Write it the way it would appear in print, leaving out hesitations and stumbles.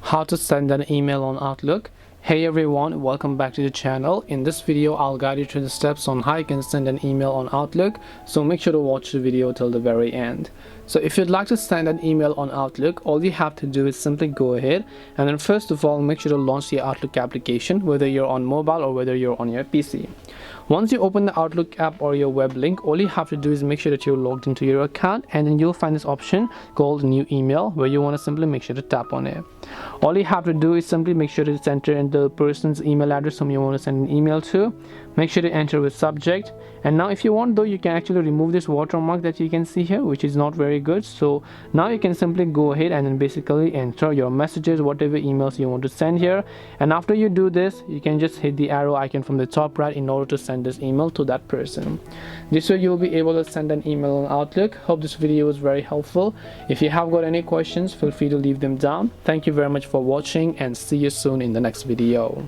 how to send an email on Outlook. Hey everyone, welcome back to the channel. In this video I'll guide you through the steps on how you can send an email on Outlook, so make sure to watch the video till the very end. So if you'd like to send an email on Outlook, all you have to do is simply go ahead and then first of all make sure to launch the Outlook application, whether you're on mobile or whether you're on your PC. Once you open the Outlook app or your web link, all you have to do is make sure that you're logged into your account, and then you'll find this option called new email where you want to simply make sure to tap on it. All you have to do is simply make sure to enter in the person's email address whom you want to send an email to. Make sure to enter with subject, and now if you want though, you can actually remove this watermark that you can see here, which is not very good. So now you can simply go ahead and then basically enter your messages, whatever emails you want to send here, and after you do this you can just hit the arrow icon from the top right in order to send this email to that person. This way you will be able to send an email on Outlook. Hope this video was very helpful. If you have got any questions, feel free to leave them down. Thank you very much for watching and see you soon in the next video.